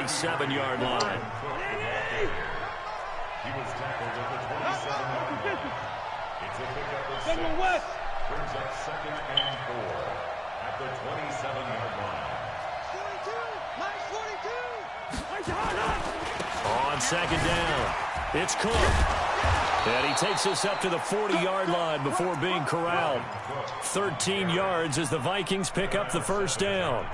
27-yard line. He was tackled at the 27-yard line. It's a pickup of 6. Brings up 2nd and 4 at the 27-yard line. 42. On 2nd down, it's Cook. And he takes us up to the 40-yard line before being corralled. 13 yards as the Vikings pick up the first down.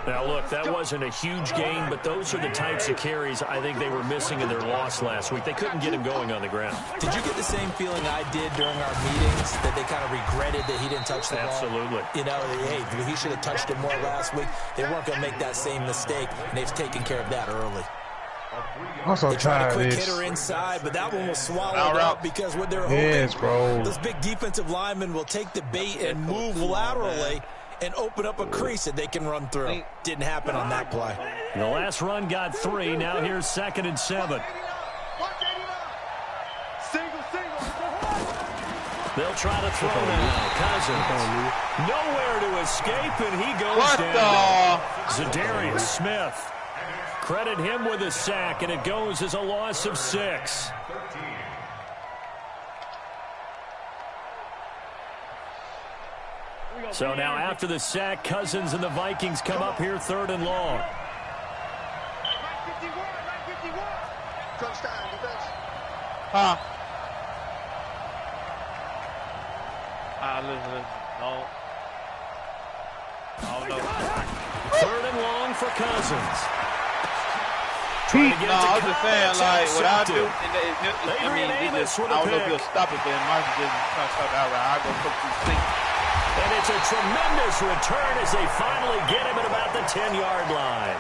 Now, look, that wasn't a huge gain, but those are the types of carries I think they were missing in their loss last week. They couldn't get him going on the ground. Did you get the same feeling I did during our meetings, that they kind of regretted that he didn't touch the ball? Absolutely. You know, hey, he should have touched it more last week. They weren't going to make that same mistake, and they've taken care of that early. Also, they tried a quick hitter inside, but that one was swallowed up because what they're hoping, those big defensive linemen will take the bait and move laterally and open up a crease that they can run through. Didn't happen on that play. The last run got 3. Now here's 2nd and 7. They'll try to throw now. Cousins nowhere to escape, and he goes down. Zadarius Smith. Credit him with a sack, and it goes as a loss of 6. So now after the sack, Cousins and the Vikings come up here 3rd and long. Listen. No. Oh, no. 3rd and long for Cousins. No, I was just saying, like, what I do, I don't know if he'll stop it, but in my position, trying to stop it outright. I'll go cook through sink. And it's a tremendous return as they finally get him at about the 10-yard line.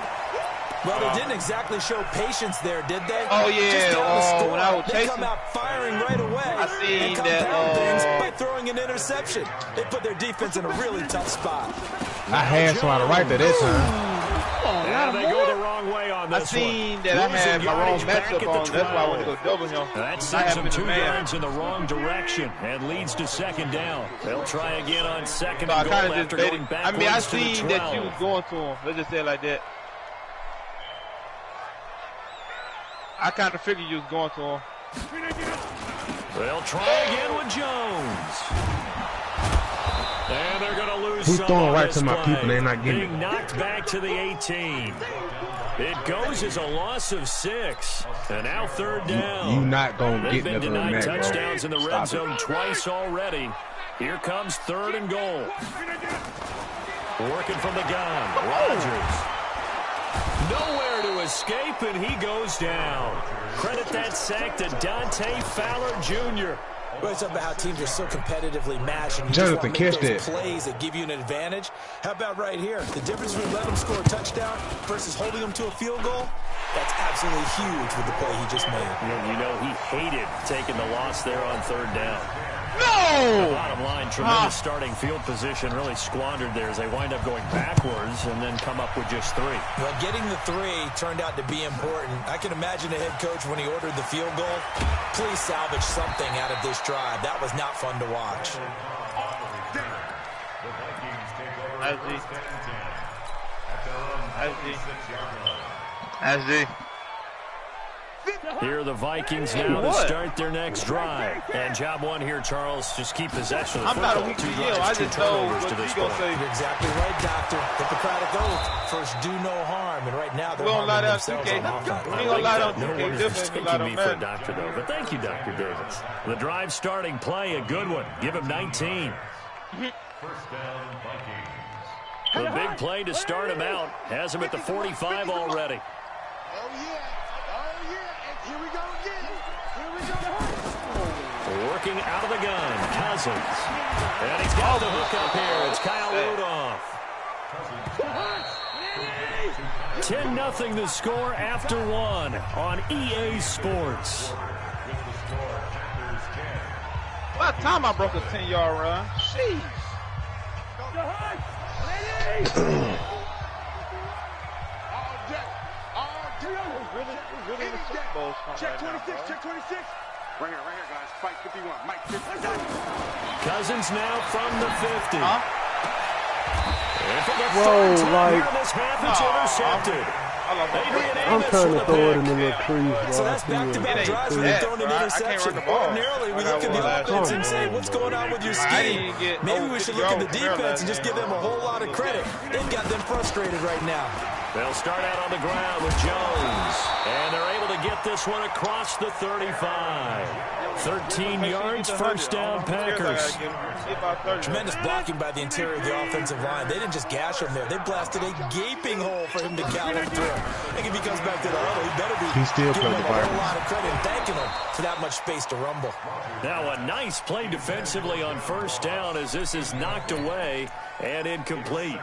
Well, they didn't exactly show patience there, did they? Oh, yeah. When I was chasing, they come out firing right away. I seen that. Things by throwing an interception. They put their defense in a really tough spot. I had somebody right there that time. Yeah, they go the wrong way on this one. I seen that I had my wrong matchup on. That's why I want to go double him. That sends them 2 yards in the wrong direction and leads to 2nd down. They'll try again on 2nd and goal after going backwards. I mean, I seen that you was going to him. Let's just say it like that. I kind of figured you was going to him. They'll try again with Jones. And they're going to lose. Who's throwing right to my people? They're not getting being knocked back to the 18. It goes as a loss of 6. And now 3rd down. You not going to get They've been denied that, touchdowns in the red zone twice already. Here comes 3rd and goal. Working from the gun. Rodgers. Nowhere to escape, and he goes down. Credit that sack to Dante Fowler Jr. Well, it's about how teams are so competitively matched, and you Jonathan, just want to make those plays that give you an advantage. How about right here? The difference between letting them score a touchdown versus holding them to a field goal, that's absolutely huge with the play he just made. You know, he hated taking the loss there on 3rd down. No! The bottom line, tremendous starting field position, really squandered there as they wind up going backwards and then come up with just 3. Well, getting the 3 turned out to be important. I can imagine the head coach when he ordered the field goal. Please salvage something out of this drive. That was not fun to watch. SD. Here are the Vikings now to start their next drive. And job 1 here, Charles, just keep possession of the football. I'm not a weak deal. I just know what he's going to say. You're exactly right, Doctor. Hippocratic oath. First, do no harm. And right now, they're harming themselves on offense. We ain't going to lie down 2K. No one is mistaking me for a doctor, though. But thank you, Dr. Davis. The drive starting play, a good one. Give him 19. First down, Vikings. The big play to start him out. Has him at the 45 already. Oh, yeah. Here we go again. Working out of the gun, Cousins. And he's got the hook up here. It's Kyle Rudolph. 10-0 the score after 1 on EA Sports. About time I broke a 10-yard run. Jeez. Check 26, check 26. Right here, guys. Fight 51. Mike 50. Cousins now from the 50. Whoa, like. This half, it's intercepted. I'm trying to throw it in the little trees. So that's back-to-back drives where they're throwing an interception. Ordinarily, we look at the offense and say, what's going on with your scheme? Maybe we should look at the defense and just give them a whole lot of credit. They've got them frustrated right now. They'll start out on the ground with Jones. And they're able to get this one across the 35. 13 yards, first down, Packers. Tremendous blocking by the interior of the offensive line. They didn't just gash him there. They blasted a gaping hole for him to gallop through. I think if he comes back to the huddle, he better be giving him a whole lot of credit and thanking him for that much space to rumble. Now a nice play defensively on first down as this is knocked away and incomplete.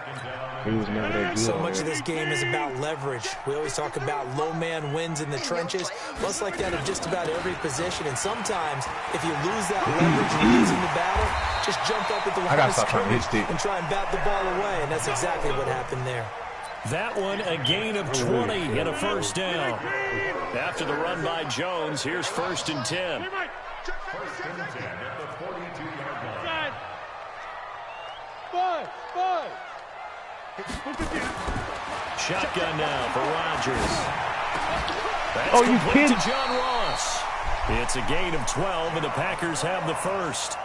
So much of this game is about leverage. We always talk about low man wins in the trenches. Well, it's like that of just about every position. And sometimes, if you lose that leverage in the battle, just jump up at the line of scrimmage and try and bat the ball away. And that's exactly what happened there. That one, a gain of 20 and a first down. After the run by Jones, here's 1st and 10. 1st and 10 at the 42-yard line. Five. Shotgun now for Rodgers. That's oh, you kidding? To John Ross. It's a gain of 12, and the Packers have the first.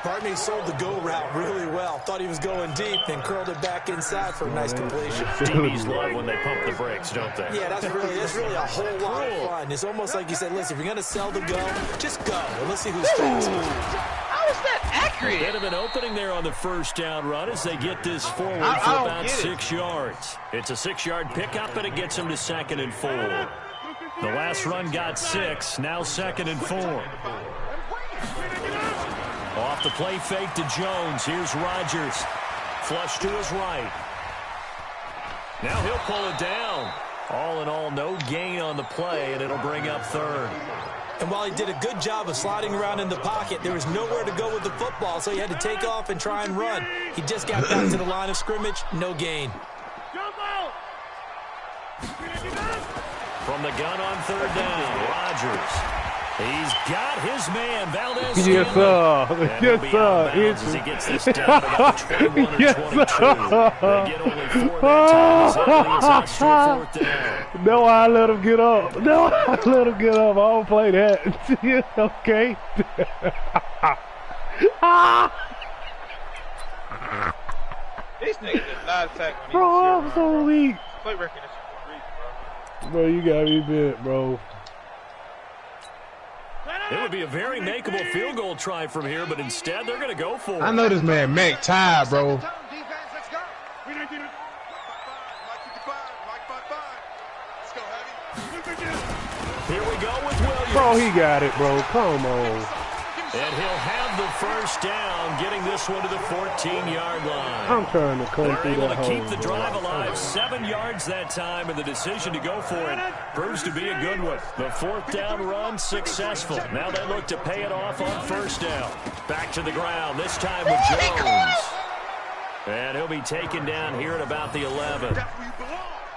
Pardon me, sold the go route really well. Thought he was going deep, then curled it back inside for a nice completion. DBs love when they pump the brakes, don't they? Yeah, that's really a whole lot of fun. It's almost like you said, listen, if you're going to sell the go, just go. And let's see who's faster. How is that accurate? Bit of an opening there on the first down run as they get this forward for about 6 yards. It's a 6-yard pickup, and it gets them to 2nd and 4. The last run got 6, now 2nd and 4. Off the play fake to Jones. Here's Rodgers. Flush to his right. Now he'll pull it down. All in all, no gain on the play, and it'll bring up 3rd. And while he did a good job of sliding around in the pocket, there was nowhere to go with the football, so he had to take off and try and run. He just got back to the line of scrimmage, no gain. From the gun on 3rd down, Rodgers. He's got his man, Valdez. Yes, sir. Yes, sir. As he gets this down about 21 or 22. They get only 4 that time. That leads us to 4th down. No, I let him get up. No, I let him get up. I don't play that. Okay. These niggas did not attack me. Bro, I'm so weak. Play recognition for a reason, bro. Bro, you got me bent, bro. It would be a very makeable field goal try from here, but instead they're going to go for it. I know this man Mac tired, bro. Here we go with Williams. Bro, he got it, bro. Come on. And he'll have the first down, getting this one to the 14-yard line. I'm trying to come They're through able that to keep hole, the drive bro. alive, 7 yards that time, and the decision to go for it proves to be a good one. The 4th down run successful. Now they look to pay it off on 1st down. Back to the ground, this time with Jones. And he'll be taken down here at about the 11.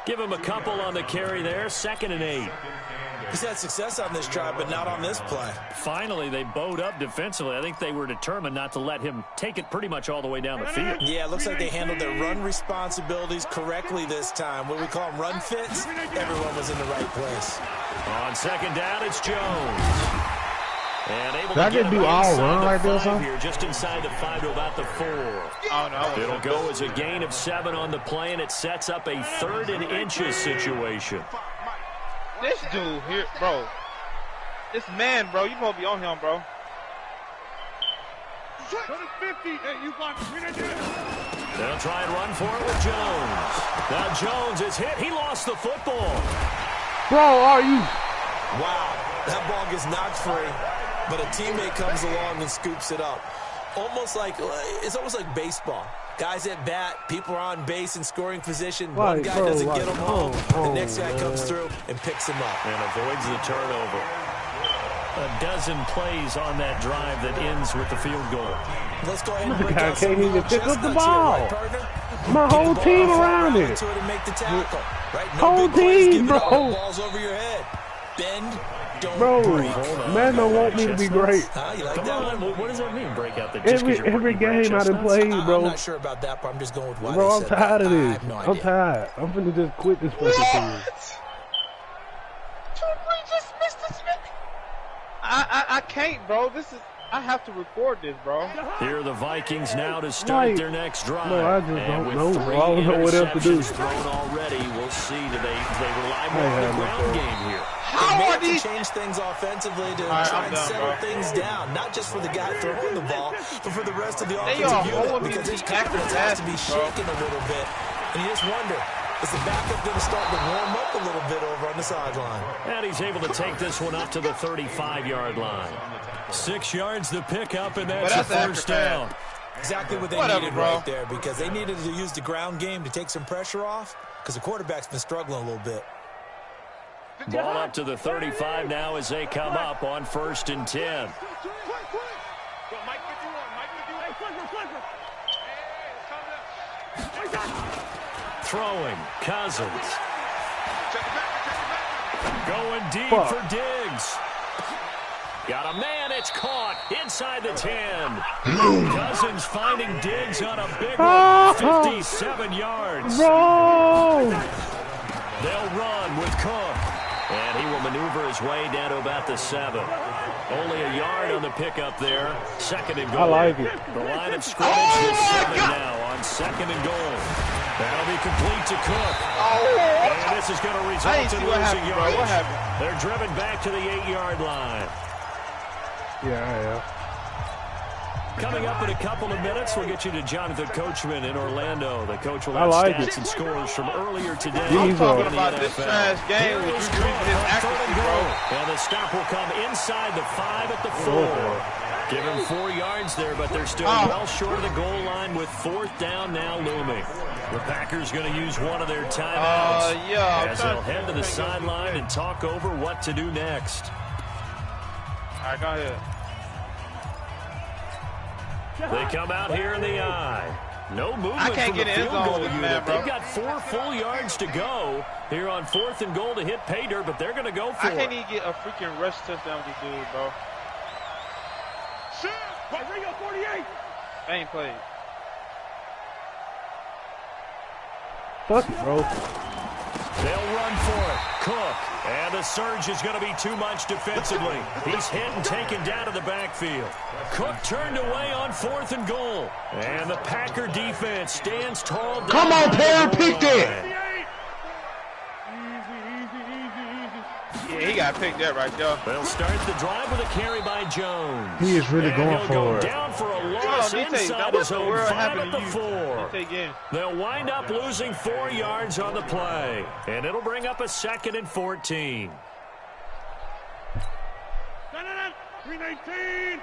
Give him a couple on the carry there, 2nd and 8. He's had success on this drive, but not on this play. Finally, they bowed up defensively. I think they were determined not to let him take it pretty much all the way down the field. Yeah, it looks like they handled their run responsibilities correctly this time. What we call them run fits, everyone was in the right place. On 2nd down, it's Jones. And able Did I to get just do all run right there, son? here, just inside the 5 to about the 4. Oh, no. It'll go as a gain of 7 on the play, and it sets up a 3rd and inches situation. This dude here, bro. This man, bro. You supposed to be on him, bro. They'll try and run for it with Jones. Now Jones is hit. He lost the football. Bro, are you? Wow, that ball gets knocked free, but a teammate comes along and scoops it up. It's almost like baseball. Guys at bat, people are on base in scoring position. One guy doesn't get them home. The next guy comes through and picks him up. And avoids the turnover. A dozen plays on that drive that ends with the field goal. Let's go ahead and break out can't even pick up the ball. Here, right, partner? My whole team around it. To it and make the tackle. Right? No Whole big plays, team, give it bro. all. Balls over your head. Bend, Bro, man don't want me to be great. You like that one? What does that mean, break out the Every game I done played, bro. I'm not sure about that, but I'm just going with why Bro, they I'm said tired that. of I this. have no I'm idea. tired. I'm finna just quit this fucking thing. I can't, bro. I have to record this, bro. Here are the Vikings now to start their next drive. No, I just and don't with know. 3 I don't know what else to do. interceptions thrown already, we'll see. Do they rely more on the ground game here? They may have to change things offensively to try and settle things down, not just for the guy throwing the ball, but for the rest of the offensive unit, because his confidence has to be shaken a little bit. And you just wonder, is the backup going to start to warm up a little bit over on the sideline? And he's able to take this one up to the 35-yard line. 6 yards to pick up, and that's a first down. Exactly what they needed right there, because they needed to use the ground game to take some pressure off, because the quarterback's been struggling a little bit. Ball up to the 35 now as they come up on 1st and 10. Throwing, Cousins. Going deep for Diggs. Got a man, it's caught inside the 10. Cousins finding Diggs on a big one, 57 yards. Bro! They'll run with Cook. And he will maneuver his way down to about the 7. Only a yard on the pickup there. 2nd and goal. I like it. The line of scrimmage is 7 now on 2nd and goal. That'll be complete to Cook. And this is going to result in losing yards. They're driven back to the 8-yard line. Yeah, I am. Coming up in a couple of minutes, we'll get you to Jonathan Coachman in Orlando. The coach will have stats and scores from earlier today. I'm talking about this trash game with you using his accuracy, bro. And the stop will come inside the 5 at the 4. Give him 4 yards there, but they're still well short of the goal line with 4th down now looming. The Packers going to use one of their timeouts as they'll head to the sideline and talk over what to do next. All right, go ahead. They come out here in the eye. No movement I can't from the get in field zone goal with this unit. man, bro. They've got 4 full yards to go here on 4th and goal to hit pay dirt, but they're going to go for it. I can't even get a freaking rush touchdown with this dude, bro. Ringo 48. I ain't played. Fuck it, bro. They'll run for it. Cook. And the surge is going to be too much defensively. He's hit and taken down to the backfield. Cook turned away on 4th and goal. And the Packer defense stands tall. Come on, Perry, pick that. Yeah, he got picked up right there. They'll start the drive with a carry by Jones. He is really going for it. Down for a loss inside his own 5 at the 4. They'll wind up losing 4 yards on the play. And it'll bring up a 2nd and 14. 319.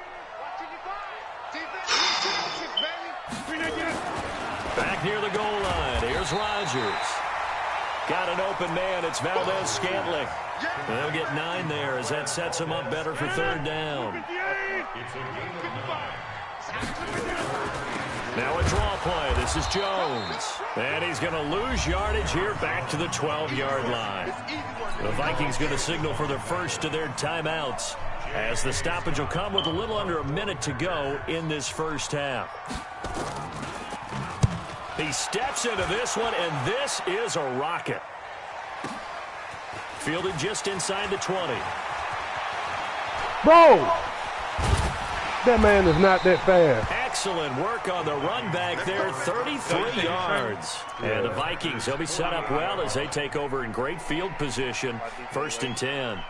Back near the goal line. Here's Rodgers. Got an open man. It's Valdez-Scantling. They'll get 9 there as that sets them up better for 3rd down. Now a draw play. This is Jones. And he's going to lose yardage here back to the 12-yard line. The Vikings going to signal for their first of their timeouts as the stoppage will come with a little under a minute to go in this first half. He steps into this one, and this is a rocket. Fielded just inside the 20. Bro! That man is not that fast. Excellent work on the run back there, 33 yards. And the Vikings, they'll be set up well as they take over in great field position. 1st and 10.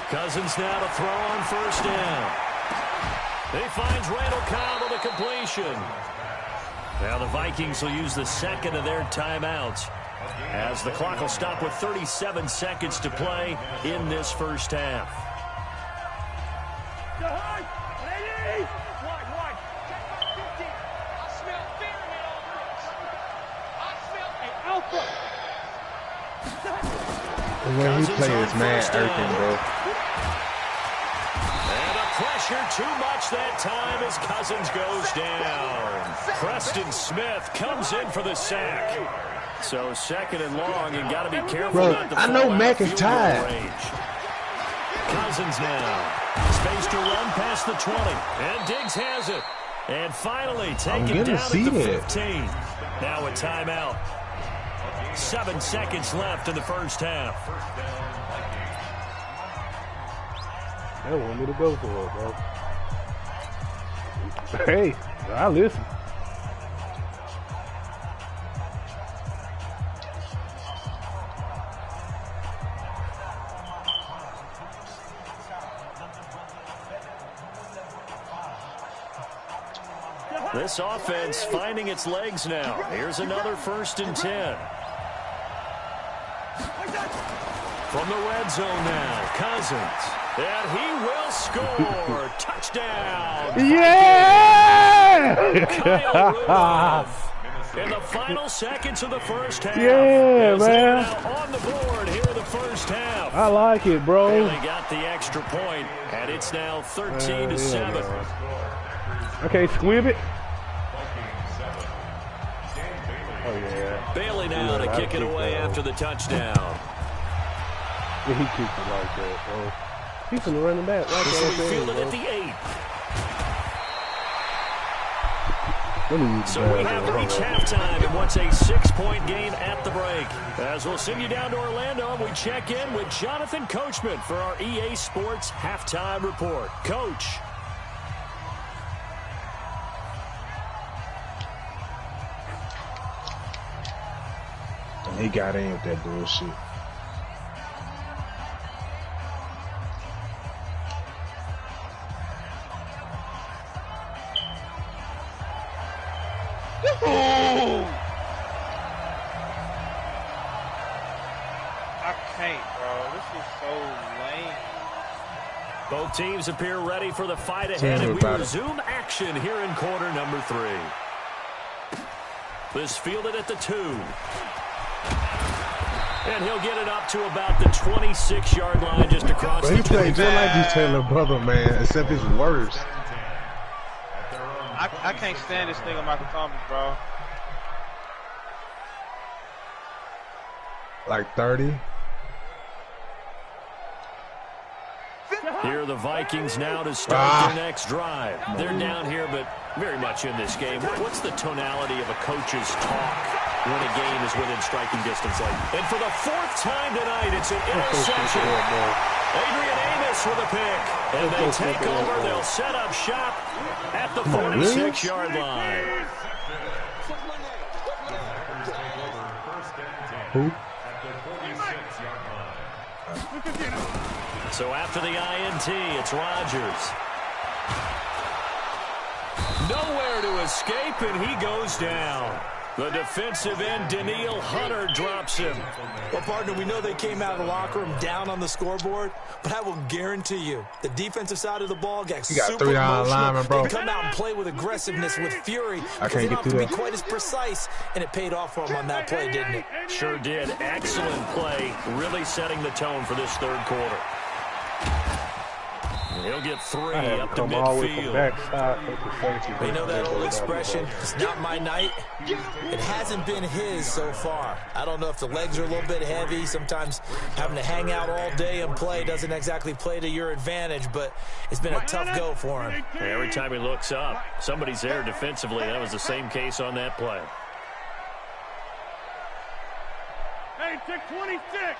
Cousins now to throw on 1st down. He finds Randall Cobb with a completion. Now the Vikings will use the 2nd of their timeouts as the clock will stop with 37 seconds to play in this first half. The way he plays is mad irking, bro. And a pressure pressure too much that time as Cousins goes down. Preston Smith comes in for the sack. So second and long, you got to be careful not to fall out of field goal range. Cousins now. Space to run past the 20. And Diggs has it. And finally taken down at the 15. Now a timeout. 7 seconds left in the first half. They want me to go for it, bro. Hey, I listen. This offense finding its legs now. Here's another 1st and 10. From the red zone now, Cousins. And he will score. Touchdown. Yeah! Kyle Rudolph. In the final seconds of the first half. Yeah, man. On the board here in the first half. I like it, bro. They got the extra point, and it's now 13-7. Okay, squib it. Oh, yeah. Bailey now to kick it away after the touchdown. Yeah, he kicked it like that, bro. He's gonna run it back. Right so we feel it at the 8. So we have reached halftime in what's a 6-point game at the break. As we'll send you down to Orlando, we check in with Jonathan Coachman for our EA Sports Halftime Report. Coach. And he got in with that bullshit. I can't, bro. This is so lame. Both teams appear ready for the fight ahead, and we resume action here in quarter number 3. This fielded at the 2. And he'll get it up to about the 26-yard line just across the 20. He plays just like his little brother, man, except it's worse. I can't stand this thing on Michael Thomas, bro. Like 30. Here are the Vikings now to start their next drive. They're down here, but very much in this game. What's the tonality of a coach's talk when a game is within striking distance? And for the 4th time tonight, it's an interception. Adrian Amos with a pick. And they take over. They'll set up shop at the 46-yard line. Who? So after the INT, it's Rodgers. Nowhere to escape, and he goes down. The defensive end, Daniil Hunter, drops him. Well, partner, we know they came out of the locker room down on the scoreboard, but I will guarantee you, the defensive side of the ball got super emotional. They come out and play with aggressiveness, with fury, because they don't have to be quite as precise, and it paid off for them on that play, didn't it? Sure did. Excellent play, really setting the tone for this 3rd quarter. He'll get 3 up to midfield. You know that old expression, it's not my night? It hasn't been his so far. I don't know if the legs are a little bit heavy. Sometimes having to hang out all day and play doesn't exactly play to your advantage, but it's been a tough go for him. Every time he looks up, somebody's there defensively. That was the same case on that play. Hey, take 26.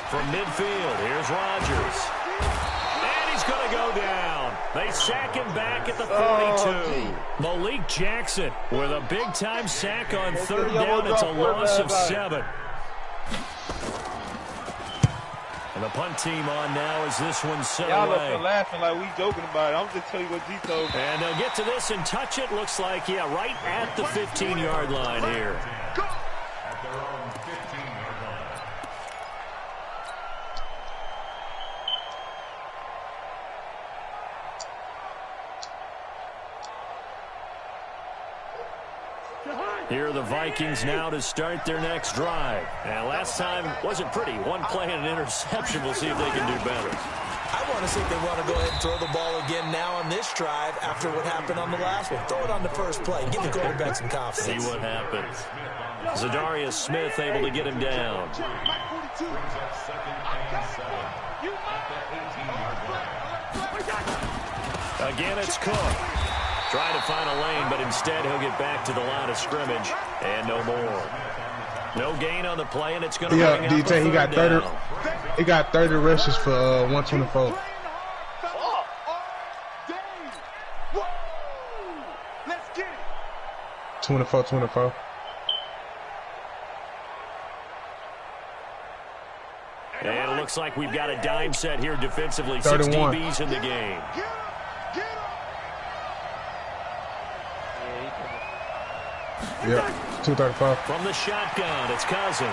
From midfield, here's Rodgers. And he's going to go down. They sack him back at the 42. Malik Jackson with a big-time sack on 3rd down. It's a loss of 7. And the punt team on now as this one's set away. Y'all are laughing like we joking about it. I'm just telling you what G told me. And they'll get to this and touch it. Looks like, yeah, right at the 15-yard line here. At their own 15-yard line. Here are the Vikings now to start their next drive. And last time wasn't pretty. One play and an interception. We'll see if they can do better. I want to see if they want to go ahead and throw the ball again now on this drive after what happened on the last one. Throw it on the first play. Give the quarterback some confidence. See what happens. Zadarius Smith able to get him down. Again, it's Cook. Trying to find a lane, but instead he'll get back to the line of scrimmage. And no more. No gain on the play, and it's going to bring up DJ, the he got 30. down. He got 30 rushes for 124. Let's get it. 24. And it looks like we've got a dime set here defensively. 31. 6 DBs in the game. Yeah, 235. From the shotgun, it's Cousins.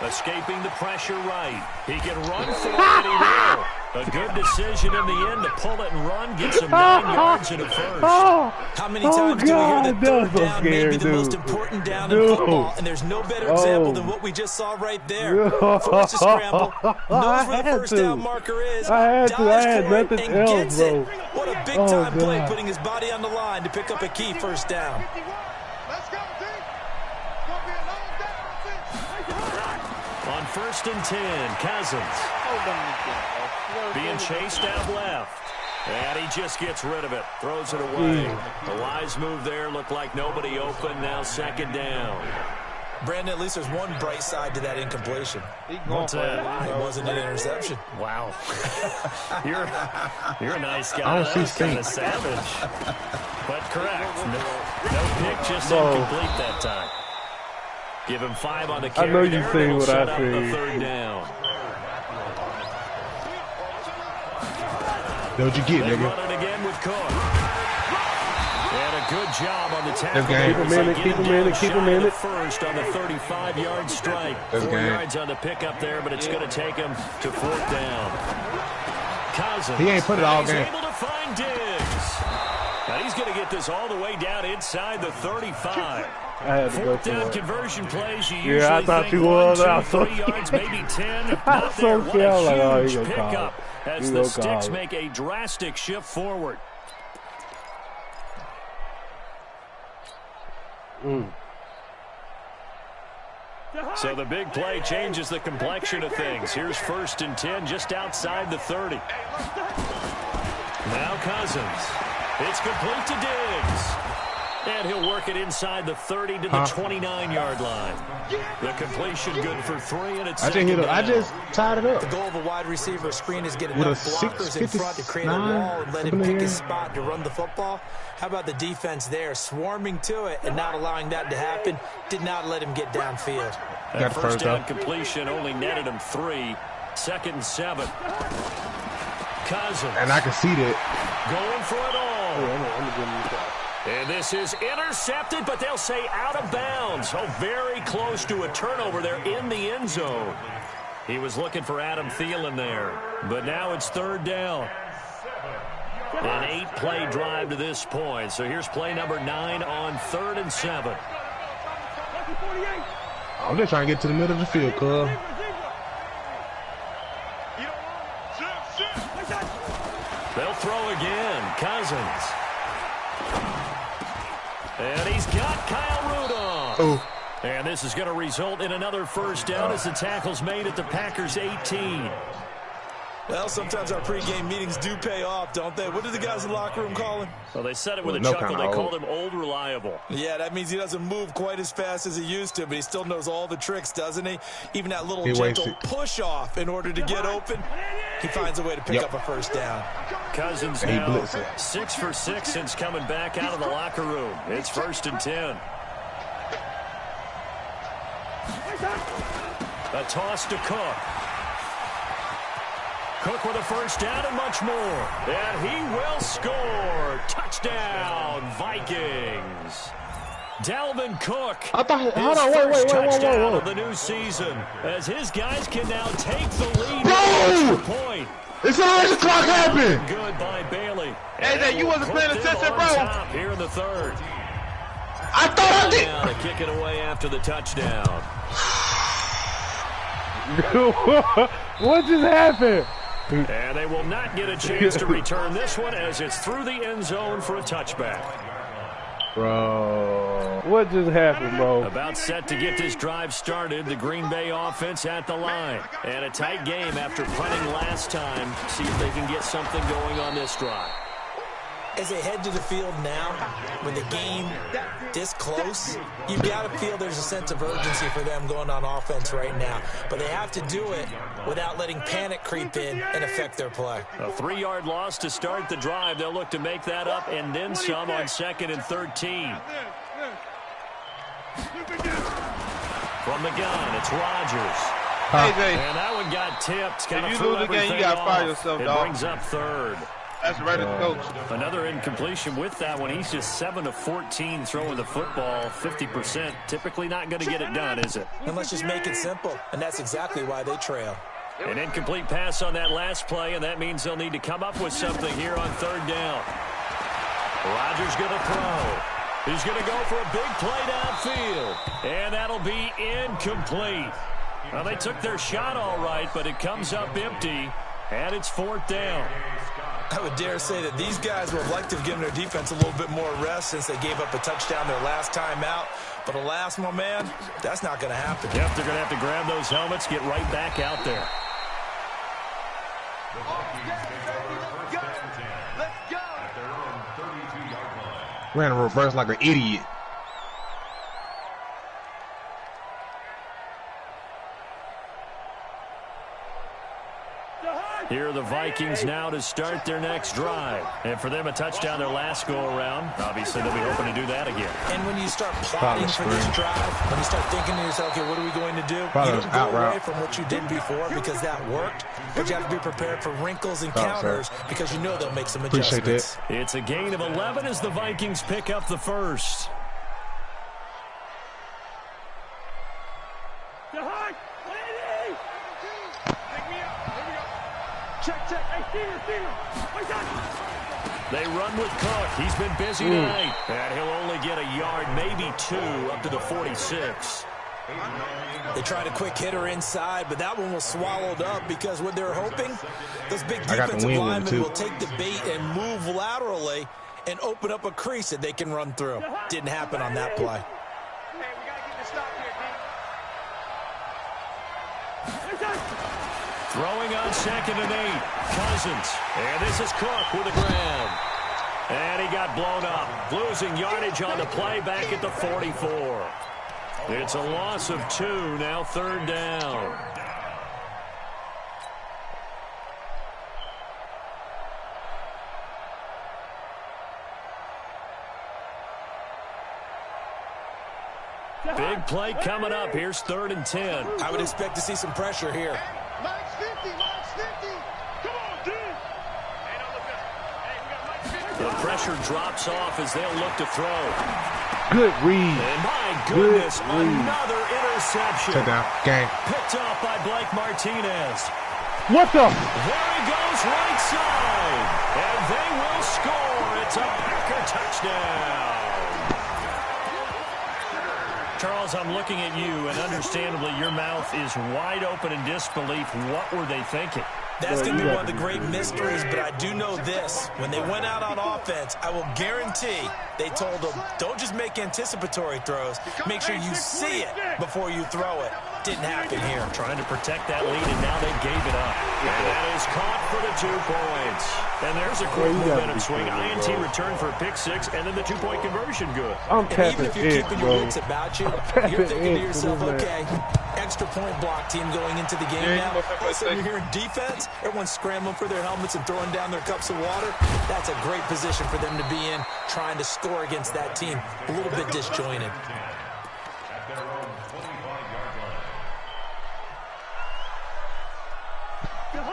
Escaping the pressure right. He can run for it, and he will. A good decision in the end to pull it and run. Gets him 9 yards and a first. How many times do we hear that third down may be the most important down in football? And there's no better example than what we just saw right there. Forces a scramble, knows where the first down marker is, dives for it, and gets it. What a big-time play, putting his body on the line to pick up a key first down. On 1st and 10, Cousins. Being chased out left. And he just gets rid of it. Throws it away. A wise move there. Looked like nobody open. Now 2nd down. Brandon, at least there's one bright side to that incompletion. What's that? It wasn't an interception. Wow. You're a nice guy. I don't see kind of savage. But correct. No pick, just incomplete that time. Give him 5 on the carry. I know you see what I see. see. 3rd down. That's what you get, nigga. Run it again with Cook. And a good job on the tackle. Keep him in it, keep him in it. First on the 35-yard strike. 4 yards on the pickup there, but it's going to take him to 4th down. Cousins. He ain't put it all game. He's able to find Diggs. Now he's going to get this all the way down inside the 35. I had to go 4th for down it. conversion plays. You usually I thought think you was. 1, I 2, was 3 yards, maybe 10. I Not was there. so What scared. a Like, oh, he huge gonna call pickup it. as He the gonna Sticks call it. make a drastic shift forward. So the big play changes the complexion of things. Here's 1st and 10 just outside the 30. Now Cousins. It's complete to Diggs. And he'll work it inside the 30 to the 29-yard line. The completion good for 3, and it's I just tied it up. The goal of a wide receiver screen is get With enough a blockers in front to create a wall and let him pick his spot to run the football. How about the defense there, swarming to it and not allowing that to happen? Did not let him get downfield. That first down completion only netted him 3. 2nd and 7. Cousins. And I can see that. Going for it all. I'm gonna give him that. And this is intercepted, but they'll say out of bounds. Oh, very close to a turnover there in the end zone. He was looking for Adam Thielen there. But now it's 3rd down. An 8-play drive to this point. So here's play number 9 on 3rd and 7. I'm just trying to get to the middle of the field, cuz. They'll throw again. Cousins. And he's got Kyle Rudolph. Oh. And this is going to result in another first down as the tackle's made at the Packers' 18. Well, sometimes our pregame meetings do pay off, don't they? What do the guys in the locker room call him? Well, they said it with a No chuckle. kinda They old. called him Old Reliable. Yeah, that means he doesn't move quite as fast as he used to, but he still knows all the tricks, doesn't he? Even that little gentle push-off in order to get open, he finds a way to pick up a first down. Cousins And he now blitzed it. 6 for 6 since coming back out of the locker room. It's 1st and 10. A toss to Cook. Cook with a first down and much more. And he will score. Touchdown, Vikings. Dalvin Cook. I thought, His hold on, first wait. touchdown of the new season, as his guys can now take the lead. Bro! At the point. It's already the clock happened. Good by Bailey. Hey, you wasn't paying attention, bro. Here in the 3rd. I thought I did. Now to kick it away after the touchdown. What just happened? And they will not get a chance to return this one as it's through the end zone for a touchback. Bro, what just happened, bro? About set to get this drive started. The Green Bay offense at the line. And a tight game after punting last time. See if they can get something going on this drive. As they head to the field now, with the game this close, you've got to feel there's a sense of urgency for them going on offense right now. But they have to do it without letting panic creep in and affect their play. A 3-yard loss to start the drive. They'll look to make that up and then some on 2nd and 13. From the gun, it's Rodgers. And that one got tipped. If you lose again, you got to fire yourself, dog. It brings up 3rd. That's right, coach. Another incompletion with that one. He's just 7 of 14 throwing the football, 50%. Typically not going to get it done, is it? And let's just make it simple, and that's exactly why they trail. An incomplete pass on that last play, and that means they'll need to come up with something here on 3rd down. Rodgers going to throw. He's going to go for a big play downfield, and that'll be incomplete. Well, they took their shot all right, but it comes up empty, and it's 4th down. I would dare say that these guys would have liked to have given their defense a little bit more rest since they gave up a touchdown their last time out. But alas, my man, that's not going to happen. Yep, they're going to have to grab those helmets, get right back out there. Ran a reverse like an idiot. Here are the Vikings now to start their next drive. And for them, a touchdown their last go-around. Obviously, they'll be hoping to do that again. And when you start plotting for this drive, when you start thinking to yourself, okay, what are we going to do? You don't go away from what you did before because that worked. But you have to be prepared for wrinkles and counters because you know they'll make some adjustments. It's a gain of 11 as the Vikings pick up the first. They run with Cook. He's been busy tonight. And he'll only get a yard, maybe 2, up to the 46. They tried a quick hitter inside, but that one was swallowed up because what they're hoping, those big defensive linemen will take the bait and move laterally and open up a crease that they can run through. Didn't happen on that play. Throwing on 2nd and 8. Cousins. And this is Cook with the ground. And he got blown up. Losing yardage on the play back at the 44. It's a loss of 2, now 3rd down. Big play coming up. Here's 3rd and 10. I would expect to see some pressure here. Mike's 50, Mike's 50. Come on, dude. The pressure drops off as they'll look to throw. Good read. And my goodness, another interception. Touchdown. Game. Picked off by Blake Martinez. What the? There he goes, right side. And they will score. It's a Packer touchdown. Charles, I'm looking at you, and understandably, your mouth is wide open in disbelief. What were they thinking? That's going to be one of the great mysteries, but I do know this. When they went out on offense, I will guarantee they told them, don't just make anticipatory throws. Make sure you see it before you throw it. Didn't happen here. Trying to protect that lead, and now they gave it up. And that is caught for the 2 points. And there's a quick momentum swing. INT return for a pick 6, and then the 2-point conversion good. I'm and even if you're keeping your bro. wits about you, you're thinking to yourself, okay, extra point block team going into the game now. Also, you're hearing defense, everyone's scrambling for their helmets and throwing down their cups of water. That's a great position for them to be in, trying to score against that team. A little bit disjointed.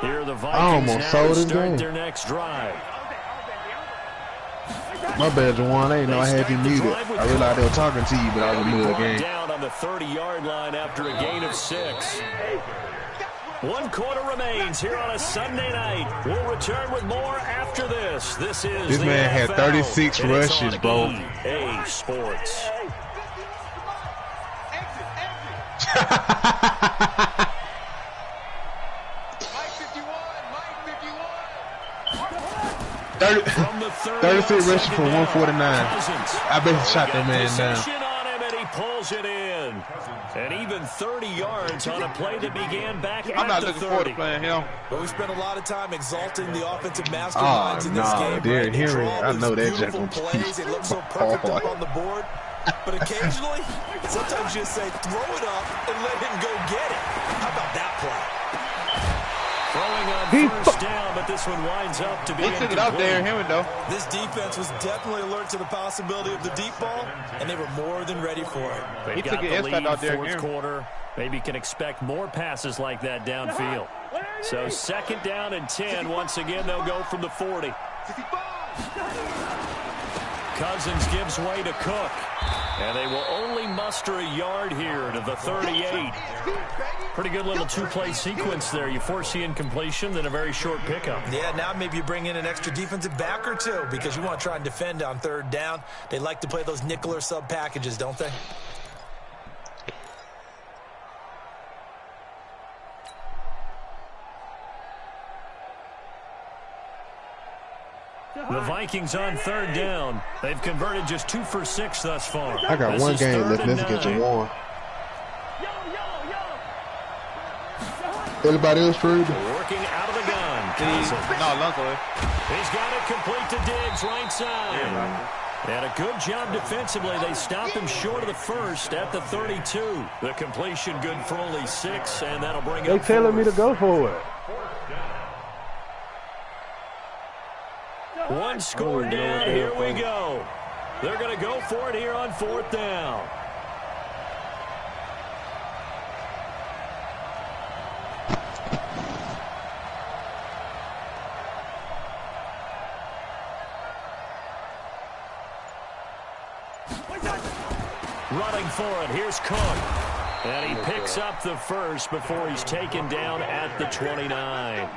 Here are the Vikings now to start their next drive. My bad, Juwan. I didn't know I had you muted. I realized they were talking to you, but I was in the middle of the game. Down on the 30-yard line after a gain of 6. 1 quarter remains here on a Sunday night. We'll return with more after this. This man had 36 rushes, bro. EA Sports. Mike 51, Mike 51. 36 rushes for 149. I bet he shot that man down. On him and he pulls it in. And even 30 yards on a play that began back I'm not at the looking forward to 30. playing him. But we spent a lot of time exalting the offensive masterminds in this game. Derrick Henry, I know that jack beautiful plays. It looks so perfect up on the board. But occasionally, sometimes you just say, throw it up and let him go get it. How about that play? Throwing on first down, but this one winds up to be He took it out there, Henry, though. This defense was definitely alert to the possibility of the deep ball, and they were more than ready for it. They got the lead, fourth quarter. Maybe can expect more passes like that downfield. So 2nd down and 10. Once again, they'll go from the 40. Cousins gives way to Cook. And they will only muster a yard here to the 38. Pretty good little two-play sequence there. You force the incompletion, then a very short pickup. Yeah, now maybe you bring in an extra defensive back or two because you want to try and defend on 3rd down. They like to play those nickel or sub packages, don't they? The Vikings on 3rd down. They've converted just 2 for 6 thus far. I got one game left. Let's get you one. Everybody else through? Working out of the gun. He's got it complete to Diggs, right side. And a good job defensively. They stopped him short of the first at the 32. The completion good for only 6, and that'll bring up. They telling me to go for it. One score down, here we go. They're going to go for it here on 4th down. Running for it, here's Cook. And he picks up the first before he's taken down at the 29.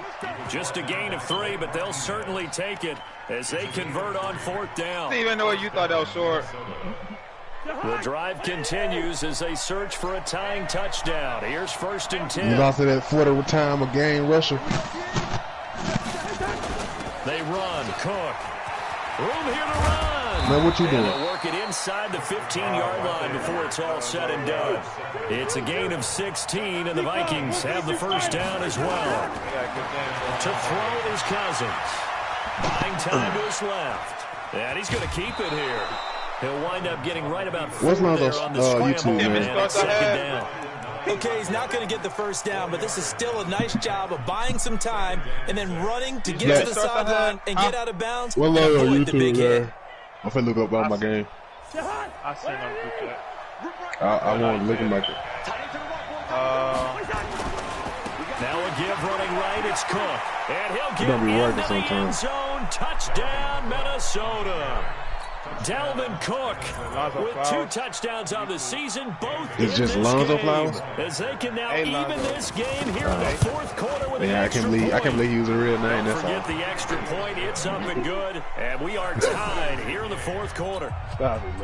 Just a gain of 3, but they'll certainly take it as they convert on 4th down. I didn't even know you thought that was short. The drive continues as they search for a tying touchdown. Here's 1st and 10. You lost to that 40 time a game rusher. They run. Cook. Room here to run. Man, what you doing? And they'll work it inside the 15-yard line before it's all said and done. It's a gain of 16, and the Vikings have the first down as well. To throw is Cousins. Buying time to his left. And he's going to keep it here. He'll wind up getting right about 4 there on the scramble, and it's 2nd down. Okay, he's not going to get the first down, but this is still a nice job of buying some time and then running to get to the sideline and get out of bounds. What logo on YouTube there? I'm finna look up all my game. I seen on group chat. I want to look at my. Now a give running right, it's Cook. And he'll get into the end zone. Touchdown, Minnesota. Dalvin Cook with 2 touchdowns on the season, both it's just Lonzo Flowers. As they can now even this game here in the 4th quarter with an extra point. I can't believe he was a real name. Don't forget the extra point. It's up and good, and we are tied here in the 4th quarter. Stop it,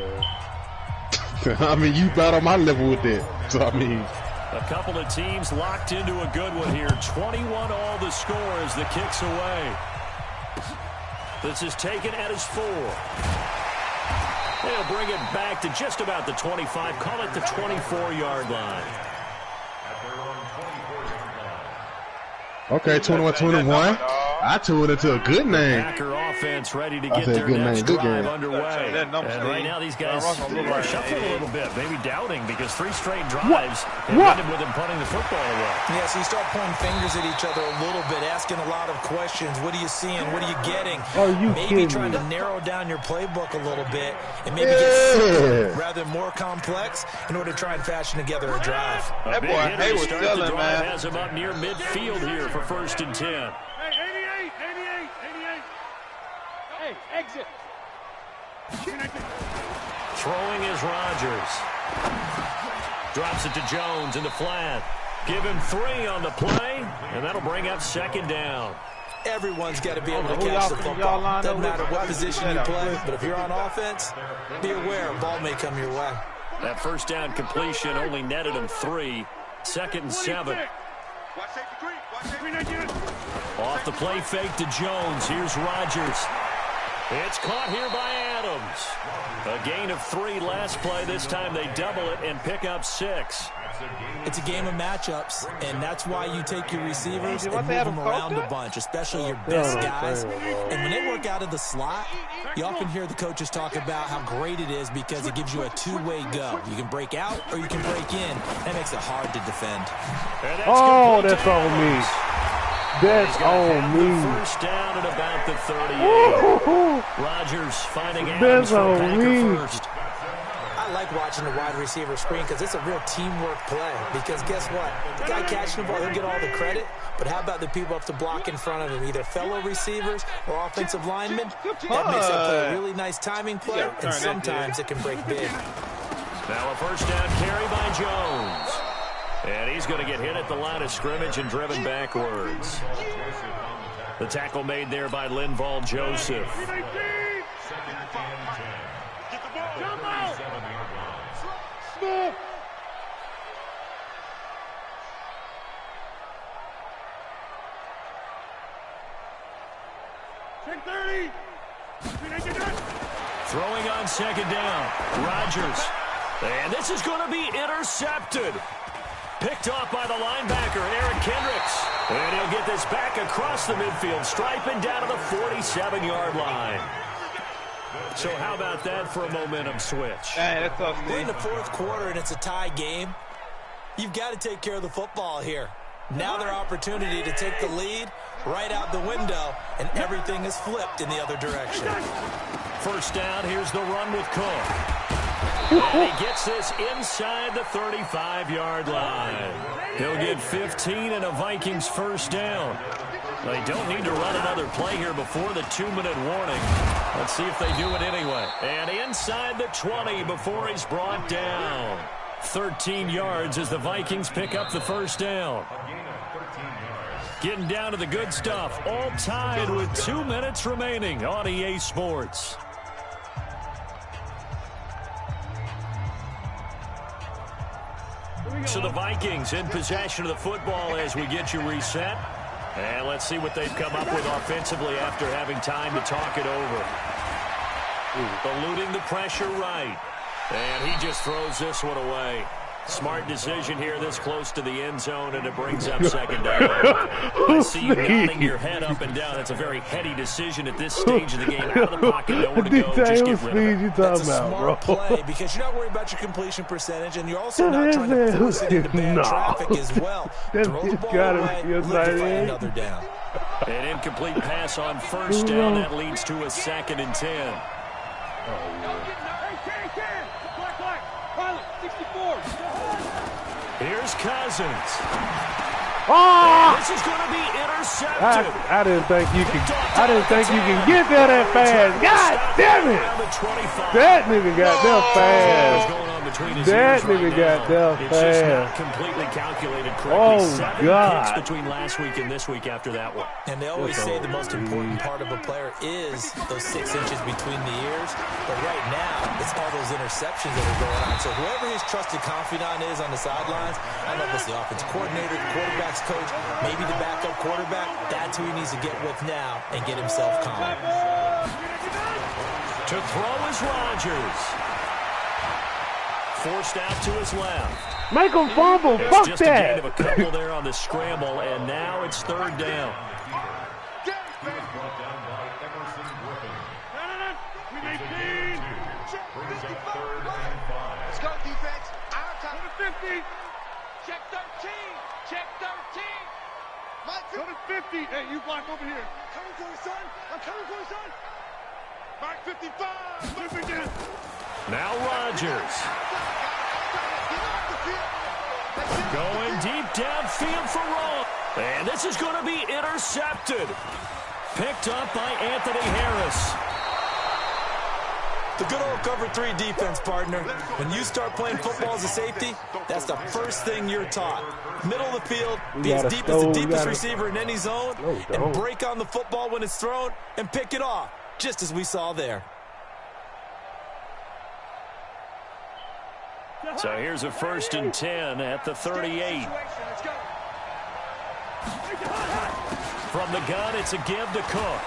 man. I mean, you about on my level with that. So I mean, a couple of teams locked into a good one here. 21 all the score as the kick's away. This is taken at his 4. They'll bring it back to just about the 25. Call it the 24-yard line. Okay, 21-21. I tuned into a good name. Packer offense ready to get their next drive underway. And right now these guys are shuffling a little bit, maybe doubting because 3 straight drives and ended with them punting the football away. Yeah, so you start pointing fingers at each other a little bit, asking a lot of questions. What are you seeing? What are you getting? Maybe trying to narrow down your playbook a little bit and maybe get something rather more complex in order to try and fashion together a drive. That boy Hayward selling, man. Has him up near midfield here for 1st and 10. Hey, exit. Throwing is Rodgers. Drops it to Jones in the flat. Give him 3 on the play, and that'll bring up 2nd down. Everyone's got to be able to catch the football. Doesn't matter what position you play, but if you're on offense, be aware a ball may come your way. That 1st down completion only netted him 3. 2nd and 7. Off the play fake to Jones. Here's Rodgers. It's caught here by Adams. A gain of 3 last play. This time they double it and pick up 6. It's a game of matchups, and that's why you take your receivers and move them around a bunch, especially your best guys. And when they work out of the slot, you often hear the coaches talk about how great it is because it gives you a two-way go. You can break out or you can break in. That makes it hard to defend. Oh, that's on me. That's on me. First down at about the 38. Rodgers finding Adams for Packer first. I like watching the wide receiver screen because it's a real teamwork play. Because guess what? The guy catching the ball, he'll get all the credit. But how about the people up to block in front of him, either fellow receivers or offensive linemen? That makes that play a really nice timing play, and sometimes it can break big. Now a first down carry by Jones. And he's going to get hit at the line of scrimmage and driven backwards. The tackle made there by Linval Joseph. Throwing on second down. Rodgers. And this is going to be intercepted. Picked off by the linebacker, Eric Kendricks. And he'll get this back across the midfield stripe and down to the 47-yard line. So how about that for a momentum switch? We're in the fourth quarter, and it's a tie game. You've got to take care of the football here. Now their opportunity to take the lead right out the window, and everything is flipped in the other direction. First down, here's the run with Cook. And he gets this inside the 35-yard line. He'll get 15 and a Vikings first down. They don't need to run another play here before the 2-minute warning. Let's see if they do it anyway. And inside the 20 before he's brought down. 13 yards as the Vikings pick up the first down. Getting down to the good stuff. All tied with 2 minutes remaining on EA Sports. So the Vikings in possession of the football as we get you reset. And let's see what they've come up with offensively after having time to talk it over. Eluding the pressure right. And he just throws this one away. Smart decision here this close to the end zone, and it brings up second down. I see you nodding your head up and down. It's a very heady decision at this stage of the game. Out of the pocket, nowhere to go. Just get rid of it. That's a smart play because you're not worried about your completion percentage, and you're also not trying to force it into bad traffic as well. Throw the ball away, look to find another down. An incomplete pass on first down. That leads to a 2nd and 10. Here's Cousins. Oh! This is going to be intercepted. I didn't think you could. I didn't think you can get that fast. God damn it! That nigga got that fast. That nigga got that fast. It's just not completely calculated correctly. 7 picks between last week and this week after that one. And they always say the most important part of a player is those 6 inches between the ears. But right now, it's all those interceptions that are going on. So whoever his trusted confidant is on the sidelines, I don't know if it's the offensive coordinator, the quarterback's coach, maybe the backup quarterback, that's who he needs to get with now and get himself calm. To throw is Rodgers. Forced out to his left. Make him fumble. It's fuck just that. A gain of a couple there on the scramble, and now it's 3rd down. Let's go, defense. Our time. 50. Check 13. Check 13. Mike, go to 50. Hey, you block over here. Coming for you, son. I'm coming for you, son. Mark 55. Now Rodgers. Going deep downfield for Rowe. And this is going to be intercepted. Picked up by Anthony Harris. The good old cover 3 defense, partner. When you start playing football as a safety, that's the first thing you're taught. Middle of the field, be as deep as the deepest receiver in any zone, and break on the football when it's thrown and pick it off, just as we saw there. So here's a 1st and 10 at the 38. From the gun, it's a give to Cook.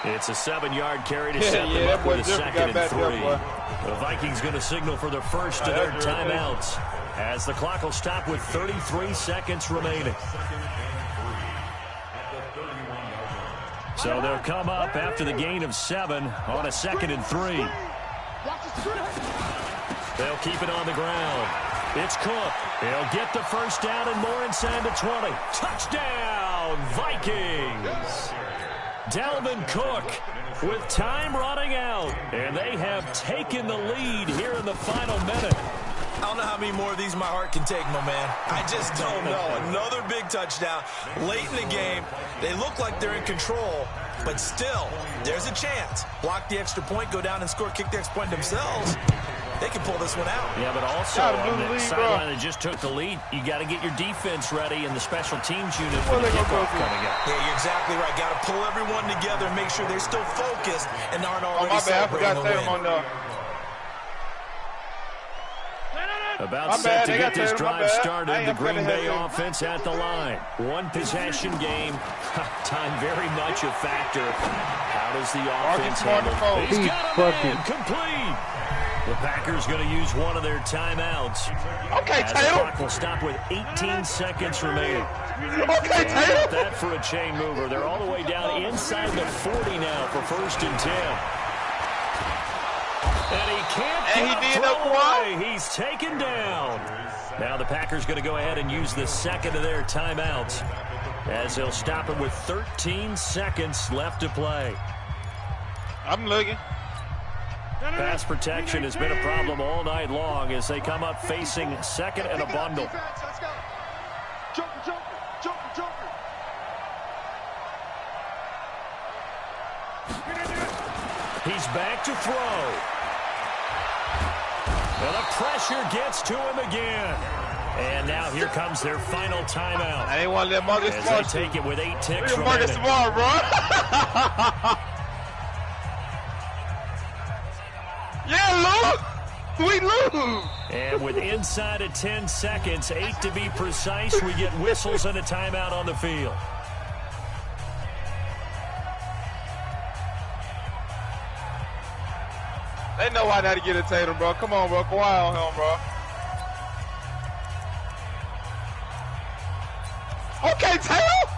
It's a 7-yard carry to set them up with a 2nd and 3. The Vikings going to signal for the first of their timeouts as the clock will stop with 33 seconds remaining. So they'll come up after the gain of 7 on a 2nd and 3. They'll keep it on the ground. It's Cook. He'll get the first down and more inside the 20. Touchdown, Vikings! Dalvin Cook with time running out, and they have taken the lead here in the final minute. I don't know how many more of these my heart can take, my man. I just don't know. Another big touchdown late in the game. They look like they're in control, but still, there's a chance. Block the extra point, go down and score, kick the extra point themselves. They can pull this one out. Yeah, but also on the sideline that just took the lead, you got to get your defense ready and the special teams unit for the kickoff coming up. Yeah, you're exactly right. Got to pull everyone together and make sure they're still focused and aren't already celebrating a win. About set to get this drive started, the Green Bay offense at the line. One possession game. Time very much a factor. How does the offense handle? He's got a man complete. The Packers going to use one of their timeouts. Okay, Taylor. The clock will stop with 18 seconds remaining. Okay, Taylor. That for a chain mover. They're all the way down inside the 40 now for 1st and 10. And he can't away. He's taken down. Now the Packers going to go ahead and use the 2nd of their timeouts as they'll stop it with 13 seconds left to play. I'm looking. Pass protection has been a problem all night long as they come up facing 2nd and a bundle. He's back to throw. And the pressure gets to him again. And now here comes their final timeout. I didn't want to let Marcus Smart. As they take it with 8 ticks remaining. Marcus Smart, bro. Yeah, look! We lose! And with inside of 10 seconds, 8 to be precise, we get whistles and a timeout on the field. They know how to get it, Tatum, bro. Come on, bro. Kawhi on him, bro. Okay, Tatum!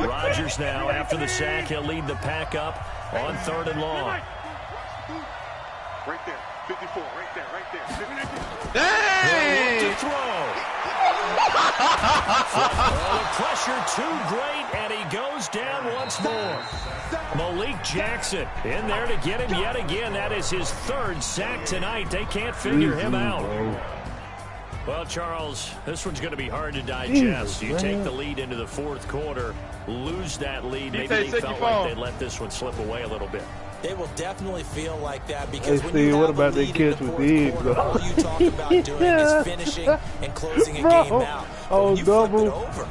Rodgers now, after the sack, he'll lead the pack up on 3rd and long. Right there, 54, right there. Dang! To throw. The pressure too great, and he goes down once more. Malik Jackson in there to get him yet again. That is his 3rd sack tonight. They can't figure him out. Well, Charles, this one's going to be hard to digest. You take the lead into the 4th quarter, lose that lead. Maybe they felt like they let this one slip away a little bit. They will definitely feel like that because when you you what have about a lead the kids in the with 4th these, quarter, bro? all you talk about doing is finishing and closing a game out. But when you flip it over,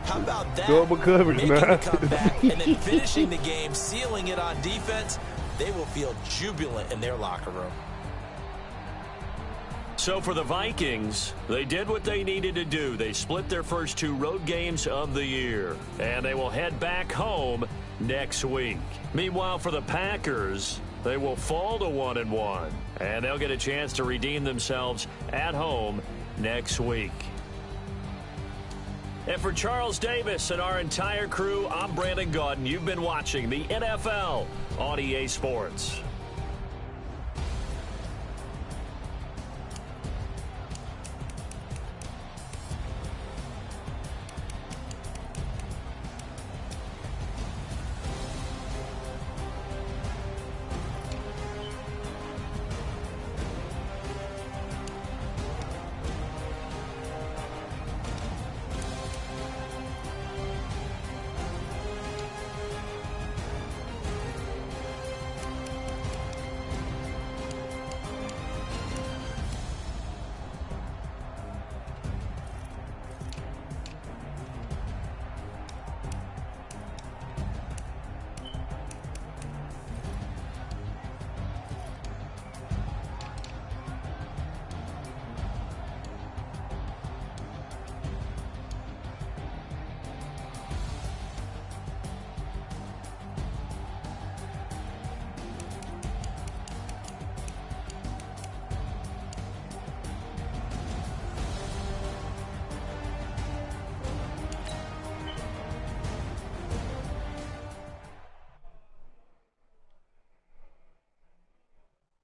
how about that? Double coverage, making man. a comeback and then finishing the game, sealing it on defense, they will feel jubilant in their locker room. So for the Vikings, they did what they needed to do. They split their first 2 road games of the year, and they will head back home next week. Meanwhile, for the Packers, they will fall to 1-1, and they'll get a chance to redeem themselves at home next week. And for Charles Davis and our entire crew, I'm Brandon Gaudin. You've been watching the NFL on EA Sports.